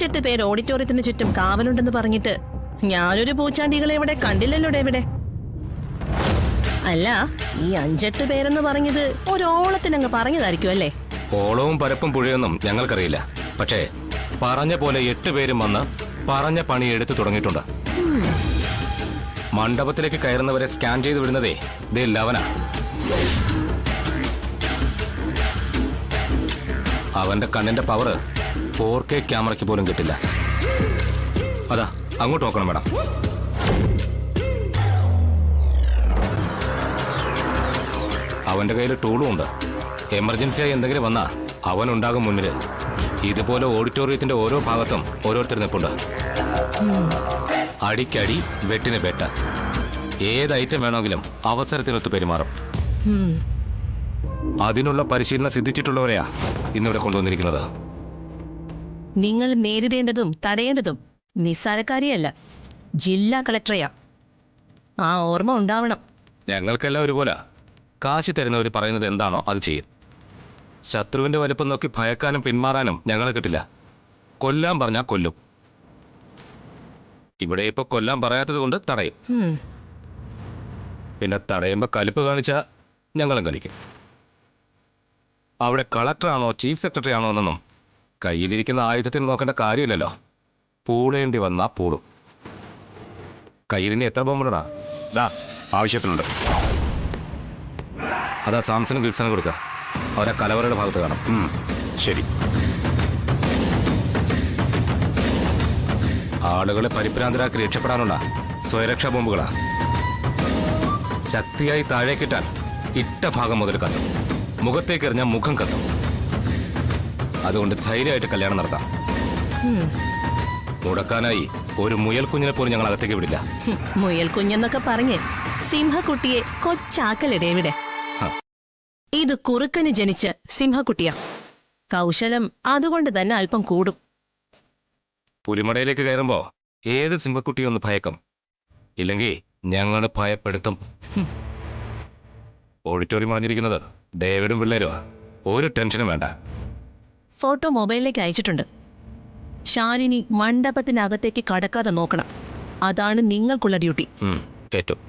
5-8 പേര് ഓഡിറ്റോറിയത്തിന് ചുറ്റും കാവലുണ്ടെന്ന് പറഞ്ഞിട്ട് ഞാനൊരു പൂച്ചാണ്ടികളെ ഇവിടെ കണ്ടില്ലല്ലോ ഡേവിടെ. അല്ല, ഈ 5-8 പേരെന്ന് പറഞ്ഞത് ഒരോളത്തിനങ്ങ് പറഞ്ഞതായിരിക്കും അല്ലേ? ഓളവും പരപ്പും പുഴയൊന്നും ഞങ്ങൾക്കറിയില്ല. പക്ഷേ പറഞ്ഞ പോലെ 8 പേരും വന്ന് പറഞ്ഞ പണി എടുത്തു തുടങ്ങിയിട്ടുണ്ട്. മണ്ഡപത്തിലേക്ക് കയറുന്നവരെ സ്കാൻ ചെയ്ത് വിടുന്നതേ ദേ ലവനാ. അവന്റെ കണ്ണിന്റെ പവർ 4K ക്യാമറയ്ക്ക് പോലും കിട്ടില്ല. അതാ അങ്ങോട്ട് നോക്കണം മേഡം. അവന്റെ കയ്യിൽ ടൂളും ഉണ്ട്. എമർജൻസിയായി എന്തെങ്കിലും വന്നാ അവനുണ്ടാകും മുന്നില്. ഇതുപോലെ ഓഡിറ്റോറിയത്തിന്റെ ഓരോ ഭാഗത്തും ഓരോരുത്തർ നിൽപ്പുണ്ട്. അടിക്കടി വെട്ടിന് വെട്ട. ഏത് ഐറ്റം വേണമെങ്കിലും അവസരത്തിനൊത്ത് പെരുമാറും. അതിനുള്ള പരിശീലനം സിദ്ധിച്ചിട്ടുള്ളവരെയാ ഇന്നിവിടെ കൊണ്ടുവന്നിരിക്കുന്നത്. നിങ്ങൾ നേരിടേണ്ടതും തടയേണ്ടതും നിസ്സാരക്കാരിയല്ല, ജില്ലാ കളക്ടറെയാ. ആ ഓർമ്മ ഉണ്ടാവണം. ഞങ്ങൾക്കെല്ലാം ഒരുപോലെ. കാശ് തരുന്നവർ പറയുന്നത് എന്താണോ അത് ചെയ്യും. ശത്രുവിന്റെ വലുപ്പം നോക്കി ഭയക്കാനും പിന്മാറാനും ഞങ്ങളെ കിട്ടില്ല. കൊല്ലാൻ പറഞ്ഞാൽ കൊല്ലും. ഇവിടെ ഇപ്പൊ കൊല്ലാൻ പറയാത്തത് കൊണ്ട് തടയും. പിന്നെ തടയുമ്പോ കലിപ്പ് കാണിച്ചാൽ ഞങ്ങളും കളിക്കും. അവിടെ കളക്ടറാണോ ചീഫ് സെക്രട്ടറി ആണോ എന്നൊന്നും കയ്യിലിരിക്കുന്ന ആയുധത്തിന് നോക്കേണ്ട കാര്യമില്ലല്ലോ. പൂളേണ്ടി വന്നാ പൂളും. കയ്യിലിന് എത്ര ബോംബിടാ? ആവശ്യത്തിനുണ്ട്. അതാ സാംസണും ഗിൽസനും കൊടുക്കുക. അവരെ കലവറയുടെ ഭാഗത്ത് കാണാം. ശരി. ആളുകളെ പരിഭ്രാന്തരാക്കി രക്ഷപ്പെടാനുള്ള സ്വയരക്ഷാ ബോംബുകളാ. ശക്തിയായി താഴേക്കിട്ടാൽ ഇട്ട ഭാഗം മുതൽ കത്തും. മുഖത്തേക്ക് എറിഞ്ഞാൽ മുഖം കത്തും. അതുകൊണ്ട് ധൈര്യമായിട്ട് കല്യാണം നടത്താം. മുടക്കാനായി ഒരു മുയൽ കുഞ്ഞിനെ പോലും ഞങ്ങൾ അകത്തേക്ക് വിടില്ല. മുയൽ കുഞ്ഞെന്നൊക്കെ പറഞ്ഞ് സിംഹക്കുട്ടിയെ കൊച്ചാക്കലിടേവിടെ. ഇത് കുറുക്കന് ജനിച്ച സിംഹക്കുട്ടിയാ. കൗശലം അതുകൊണ്ട് തന്നെ അല്പം കൂടും. പുലിമടയിലേക്ക് കയറുമ്പോ ഏത് സിംഹക്കുട്ടിയൊന്ന് ഭയക്കും. ഇല്ലെങ്കിൽ ഞങ്ങൾ ഭയപ്പെടുത്തും. ഓഡിറ്റോറിയം പറഞ്ഞിരിക്കുന്നത് ഡേവിഡും പിള്ളേരുമാ. ഒരു ടെൻഷനും വേണ്ട. ഫോട്ടോ മൊബൈലിലേക്ക് അയച്ചിട്ടുണ്ട്. ശാലിനി മണ്ഡപത്തിനകത്തേക്ക് കടക്കാതെ നോക്കണം. അതാണ് നിങ്ങൾക്കുള്ള ഡ്യൂട്ടി. ഏറ്റവും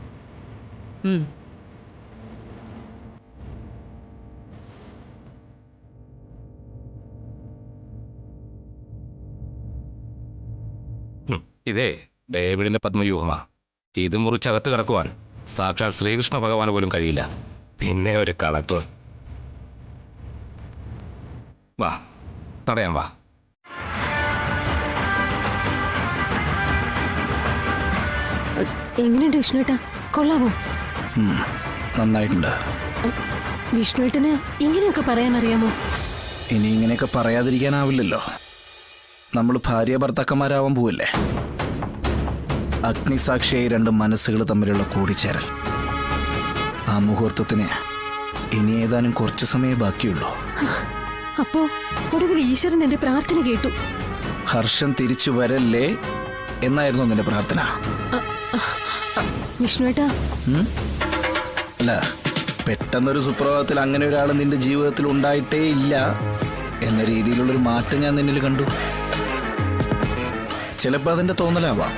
ഇതേ ഡേവിഡിന്റെ പത്മവ്യൂഹമാ. ഇത് മുറിച്ചകത്ത് കിടക്കുവാൻ സാക്ഷാൽ ശ്രീകൃഷ്ണ ഭഗവാന് പോലും കഴിയില്ല. പിന്നെ ഒരു കളക്ടർ. വാ, തടയാൻ വാ. എങ്ങനെയുണ്ട് വിഷ്ണുവേട്ടാ? കൊള്ളാമോ? നന്നായിട്ടുണ്ട്. വിഷ്ണുവേട്ടന് ഇങ്ങനെയൊക്കെ പറയാൻ അറിയാമോ? ഇനി ഇങ്ങനെയൊക്കെ പറയാതിരിക്കാനാവില്ലല്ലോ. നമ്മൾ ഭാര്യ ഭർത്താക്കന്മാരാവാൻ പോവല്ലേ. അഗ്നിസാക്ഷിയായി 2 മനസ്സുകൾ തമ്മിലുള്ള കൂടിച്ചേരൽ. ആ മുഹൂർത്തത്തിന് ഇനി ഏതാനും കുറച്ചു സമയമേ ബാക്കിയുള്ളൂ. അപ്പോ ഒടുവിൽ ഈശ്വരൻ എന്റെ പ്രാർത്ഥന കേട്ടു. ഹർഷൻ തിരിച്ചു വരല്ലേ എന്നായിരുന്നു നിന്റെ പ്രാർത്ഥന? വിഷ്ണുവേട്ടാ, അല്ല, പെട്ടെന്നൊരു സുപ്രഭാതത്തിൽ അങ്ങനെ ഒരാൾ നിന്റെ ജീവിതത്തിൽ ഉണ്ടായിട്ടേ ഇല്ല എന്ന രീതിയിലുള്ളൊരു മാറ്റം ഞാൻ നിന്നിൽ കണ്ടു. ചിലപ്പോൾ അതിന്റെ തോന്നലാവാം,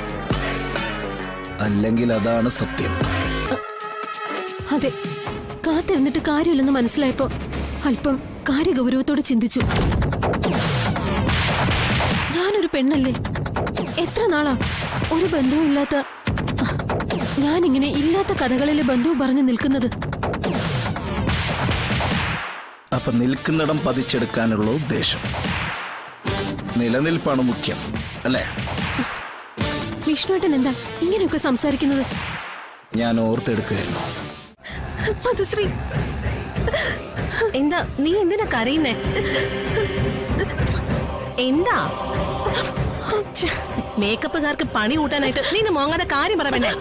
അല്ലെങ്കിൽ അതാണ് സത്യം. അതെ, കാത്തിരുന്നിട്ട് കാര്യമില്ലെന്ന് മനസ്സിലായപ്പോ അല്പം കാര്യഗൗരവത്തോടെ ചിന്തിച്ചു. ഞാനൊരു പെണ്ണല്ലേ? എത്ര നാളാ ഒരു ബന്ധവും ഇല്ലാത്ത ഞാനിങ്ങനെ ഇല്ലാത്ത കഥകളിലെ ബന്ധവും പറഞ്ഞു നിൽക്കുന്നത്. അപ്പൊ നിൽക്കുന്നിടം പതിച്ചെടുക്കാനുള്ള ഉദ്ദേശം, നിലനിൽപ്പാണ് മുഖ്യം അല്ലേ? വിഷ്ണുവേട്ടൻ എന്താ ഇങ്ങനെയൊക്കെ സംസാരിക്കുന്നത്? ഞാൻ ഓർത്തെടുക്കുകയായിരുന്നു. മധുശ്രീ, എന്താ നീ എന്തിനാ കരയുന്നേ? എന്താ? മേക്കപ്പുകാർക്ക് പണി കൂട്ടാനായിട്ട് നീ മോങ്ങാതെ കാര്യം പറയണ്ടേ?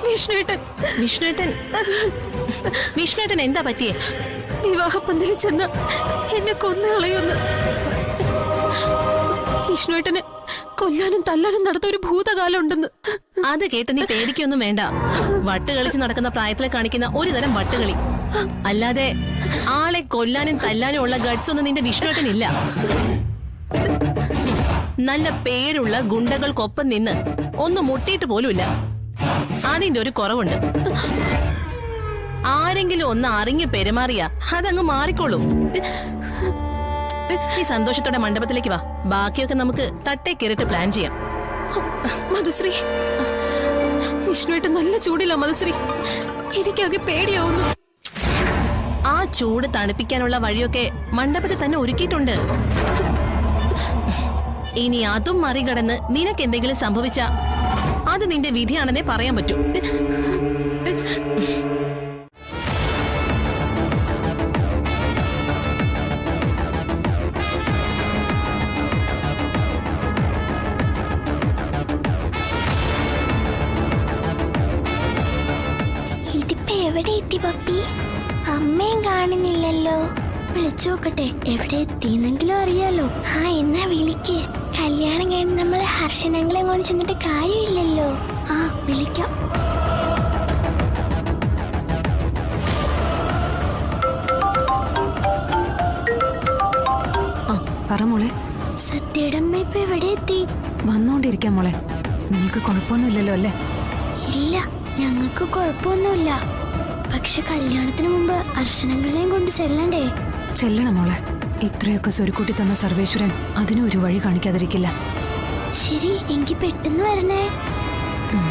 വിഷ്ണുവേട്ടൻ വിഷ്ണുവേട്ടൻ വിഷ്ണുവേട്ടൻ എന്താ പറ്റിയേ? വിവാഹപ്പന്തലിൽ ചെന്ന് എന്നെ കൊന്നുകളയുന്നു. വിഷ്ണുവേട്ടന് കൊല്ലാനും തല്ലാനും നടത്ത ഒരു ഭൂതകാലം ഉണ്ടെന്ന്. അത് കേട്ട് നീ പേടിക്കൊന്നും വേണ്ട. വട്ടുകളിച്ച് നടക്കുന്ന പ്രായത്തിൽ കാണിക്കുന്ന ഒരു തരം വട്ടുകളി. അല്ലാതെ ആളെ കൊല്ലാനും തല്ലാനും ഉള്ള ഗട്സ് ഒന്നും നിന്റെ വിഷ്ണുവേട്ടനില്ല. നല്ല പേരുള്ള ഗുണ്ടകൾക്കൊപ്പം നിന്ന് ഒന്ന് മുട്ടിയിട്ട് പോലുമില്ല. അതിന്റെ ഒരു കുറവുണ്ട്. ആരെങ്കിലും ഒന്ന് അറിഞ്ഞു പെരുമാറിയാ അതങ്ങ് മാറിക്കോളും. ഈ സന്തോഷത്തോടെ മണ്ഡപത്തിലേക്ക് വാ. ബാക്കിയൊക്കെ നമുക്ക് തട്ടേ കയറിട്ട് പ്ലാൻ ചെയ്യാം. മധുശ്രീ, വിഷ്ണുവേട്ടൻ നല്ല ചൂടില്ല മധുശ്രീ. എനിക്കാകെ പേടിയാവുന്നു. ആ ചൂട് തണുപ്പിക്കാനുള്ള വഴിയൊക്കെ മണ്ഡപത്തിൽ തന്നെ ഒരുക്കിയിട്ടുണ്ട്. ഇനി അതും മറികടന്ന് നിനക്ക് എന്തെങ്കിലും സംഭവിച്ചാ അത് നിന്റെ വിധിയാണെന്നേ പറയാൻ പറ്റൂ. ഇതിപ്പോ എവിടെ എത്തി പപ്പി? അമ്മയും കാണുന്നില്ലല്ലോ. വിളിച്ചു നോക്കട്ടെ, എവിടെ എത്തിന്നെങ്കിലും അറിയാലോ. ആ എന്നാ വിളിക്ക്. കല്യാണം കഴിഞ്ഞ് നമ്മളെ ഹർഷനങ്ങളെ കൊണ്ട് ചെന്നിട്ട് കാര്യമില്ലല്ലോ. ആ വിളിക്കാം. പറ മോളെ. സത്യയുടെ അമ്മ ഇപ്പൊ എവിടെ എത്തി? വന്നോണ്ടിരിക്കാം മോളെ. നിങ്ങൾക്ക് കുഴപ്പമൊന്നുമില്ലല്ലോ അല്ലേ? ഇല്ല, ഞങ്ങൾക്ക് കുഴപ്പമൊന്നുമില്ല. പക്ഷെ കല്യാണത്തിന് മുമ്പ് ഹർഷനങ്ങളെയും കൊണ്ട് ചെല്ലണ്ടേ? ചെല്ലണം മോളെ. ഇത്രയൊക്കെ സ്വരുക്കൂട്ടി തന്ന സർവേശ്വരൻ അതിനും ഒരു വഴി കാണിക്കാതിരിക്കില്ല. ശരി, എനിക്ക് പെട്ടെന്ന് വരണേ. ഉം.